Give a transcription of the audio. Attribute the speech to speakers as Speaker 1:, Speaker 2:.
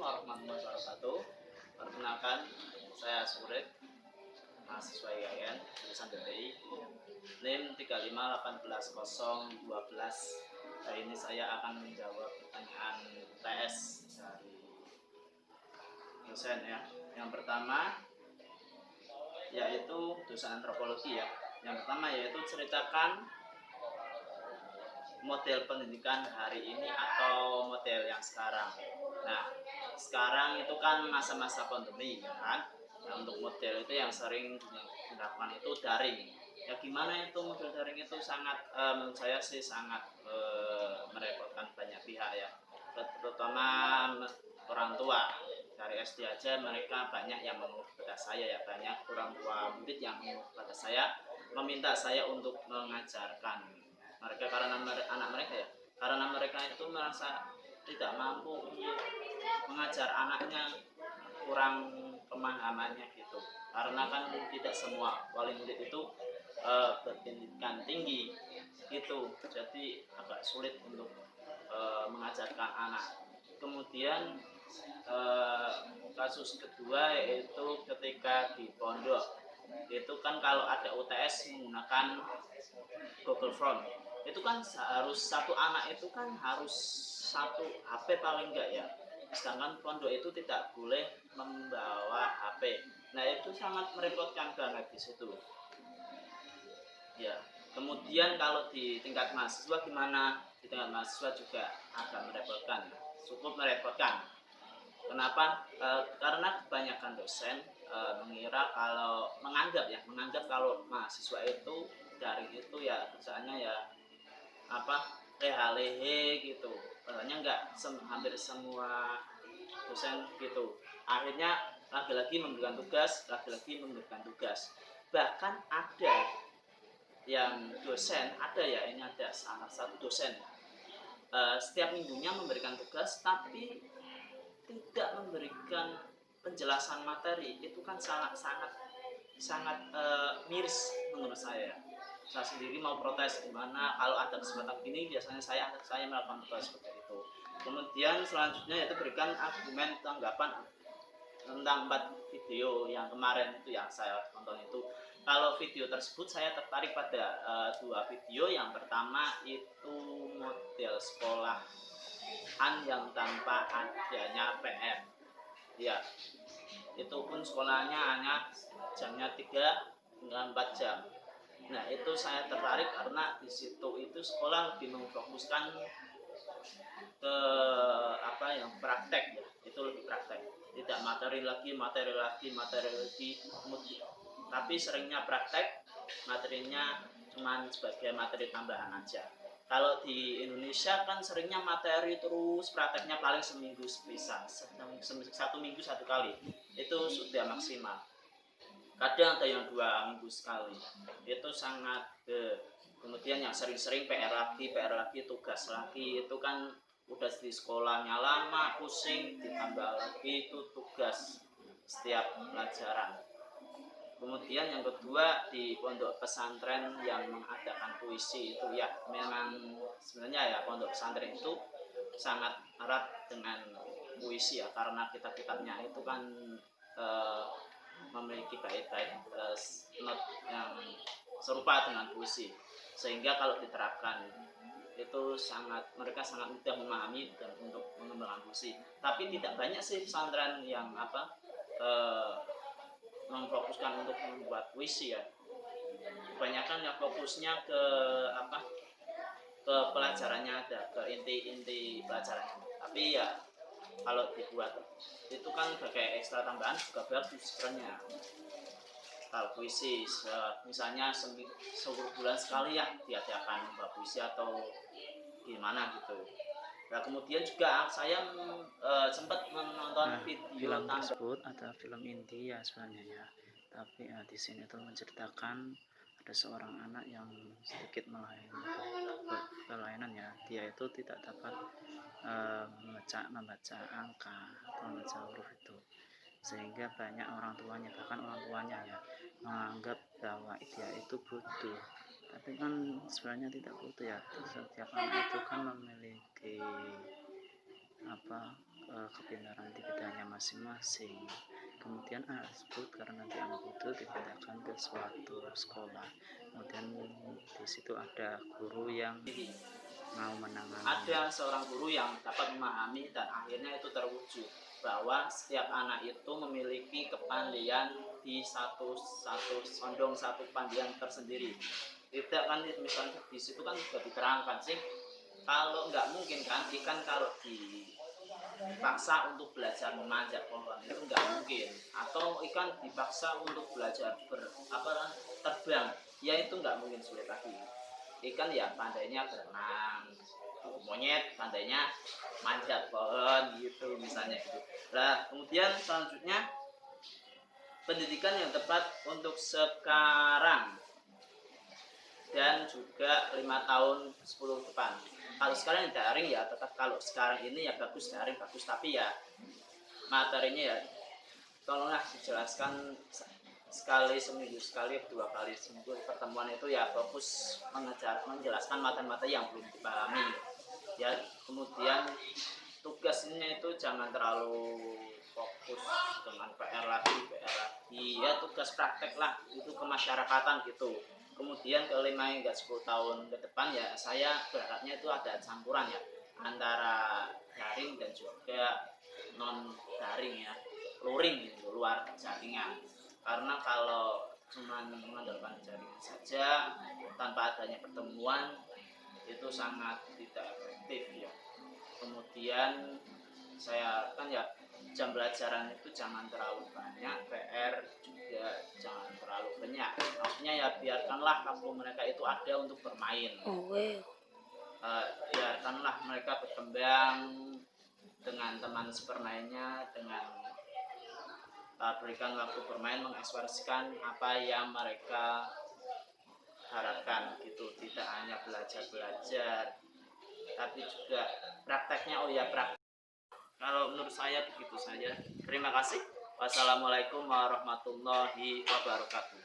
Speaker 1: warahmatullahi wabarakatuh. Perkenalkan, saya Surip, mahasiswa IAIN, jurusan BPI, NIM 3581012. Hari ini saya akan menjawab pertanyaan UTS dari dosen ya. Yang pertama yaitu dosen antropologi ya. Yang pertama yaitu ceritakan model pendidikan hari ini atau model yang sekarang. Nah, sekarang itu kan masa-masa pandemi ya kan. Nah, untuk model itu yang sering dilakukan itu daring. Ya gimana itu model daring itu sangat menurut saya sih sangat merepotkan banyak pihak ya. Terutama orang tua. Dari SD aja mereka banyak yang mengeluh kepada saya ya, banyak orang tua murid yang mengeluh kepada saya, meminta saya untuk mengajarkan mereka karena anak mereka ya, karena mereka itu merasa tidak mampu untuk mengajar anaknya, kurang pemahamannya gitu, karena kan tidak semua wali murid itu berpendidikan tinggi gitu, jadi agak sulit untuk mengajarkan anak. Kemudian kasus kedua yaitu ketika di pondok itu kan kalau ada UTS menggunakan Google Form, itu kan harus satu anak itu kan harus satu HP paling enggak ya, sedangkan pondok itu tidak boleh membawa HP. Nah itu sangat merepotkan banget di situ ya. Kemudian kalau di tingkat mahasiswa gimana? Di tingkat mahasiswa juga agak merepotkan, cukup merepotkan. Kenapa? Karena kebanyakan dosen menganggap kalau mahasiswa itu daring itu ya kerjaannya ya apa, leha-lehe gitu. Padahal enggak, hampir semua dosen gitu. Akhirnya lagi-lagi memberikan tugas. Bahkan ada yang dosen, ini ada salah satu dosen setiap minggunya memberikan tugas tapi tidak memberikan penjelasan materi. Itu kan sangat miris menurut saya. Saya sendiri mau protes gimana kalau ada kesempatan begini, biasanya saya melakukan protes seperti itu. Kemudian selanjutnya yaitu berikan argumen tanggapan tentang 4 video yang kemarin itu yang saya tonton itu. Kalau video tersebut saya tertarik pada 2 video. Yang pertama itu model sekolahan yang tanpa adanya PR. Ya, itu pun sekolahnya hanya jamnya 3 hingga 4 jam. Nah, itu saya tertarik karena di situ itu sekolah lebih memfokuskan ke yang praktek ya. Itu lebih praktek. Tidak materi lagi, tapi seringnya praktek, materinya cuma sebagai materi tambahan aja. Kalau di Indonesia kan seringnya materi terus, prakteknya paling seminggu sepisah, 1 minggu 1 kali, itu sudah maksimal. Kadang ada yang 2 minggu sekali, itu sangat kemudian yang sering-sering PR lagi, tugas lagi, itu kan udah di sekolahnya lama, pusing, ditambah lagi itu tugas setiap pelajaran. Kemudian yang kedua di pondok pesantren yang mengadakan puisi itu ya, memang sebenarnya ya pondok pesantren itu sangat erat dengan puisi ya, karena kitab-kitabnya itu kan memiliki bait-bait not yang serupa dengan puisi, sehingga kalau diterapkan itu mereka sangat mudah memahami dan untuk mengembangkan puisi. Tapi tidak banyak sih pesantren yang memfokuskan untuk membuat puisi ya. Kebanyakan yang fokusnya ke pelajarannya, ada ke inti pelajarannya. Tapi ya kalau dibuat itu kan sebagai ekstra tambahan juga bagus sebenarnya. Kalau puisi misalnya sebulan sekali ya diadakan puisi atau gimana gitu. Nah kemudian juga saya sempat menonton video
Speaker 2: film tersebut ada film inti ya sebenarnya ya, tapi di sini tuh menceritakan ada seorang anak yang sedikit kelainan ya, dia itu tidak dapat membaca angka atau membaca huruf itu, sehingga banyak orang tuanya ya menganggap bahwa dia itu butuh, tapi kan sebenarnya tidak butuh ya. Setiap anak itu kan memiliki kepintaran di bidangnya masing-masing. Kemudian anak tersebut karena nanti anak itu dipindahkan ke suatu sekolah, kemudian di situ ada guru yang
Speaker 1: Jadi,
Speaker 2: mau menangani.
Speaker 1: ada seorang guru yang dapat memahami dan akhirnya itu terwujud bahwa setiap anak itu memiliki kepandaian di satu sondong satu kepandaian tersendiri. Tidak kan misalnya di situ kan juga diterangkan sih, kalau nggak mungkin kan ikan kalau dipaksa untuk belajar memanjat pohon itu nggak mungkin, atau ikan dipaksa untuk belajar terbang ya itu nggak mungkin, sulit lagi. Ikan ya pandainya berenang, monyet pandainya manjat pohon gitu misalnya gitu. Nah kemudian selanjutnya pendidikan yang tepat untuk sekarang dan juga 5 tahun 10 depan. Kalau sekarang yang daring ya tetap, kalau sekarang ini ya bagus daring bagus, tapi ya materinya ya tolonglah dijelaskan sekali seminggu sekali, 2 kali seminggu pertemuan itu ya fokus menjelaskan materi-materi yang belum dipahami ya. Kemudian tugasnya itu jangan terlalu fokus dengan PR lagi ya, tugas praktek lah itu kemasyarakatan gitu. Kemudian ke 5 hingga 10 tahun ke depan ya saya berharapnya itu ada campuran ya antara daring dan juga non daring ya, luring gitu, luar jaringan. Karena kalau cuma mengandalkan jaringan saja tanpa adanya pertemuan itu sangat tidak efektif ya. Kemudian saya kan ya jam pelajaran itu jangan terlalu banyak, PR juga jangan terlalu banyak. Maksudnya ya biarkanlah waktu mereka itu ada untuk bermain. Biarkanlah mereka berkembang dengan teman sepermainnya, dengan berikan waktu bermain, mengekspresikan apa yang mereka harapkan gitu. Tidak hanya belajar tapi juga prakteknya. Kalau menurut saya begitu saja. Terima kasih. Wassalamualaikum warahmatullahi wabarakatuh.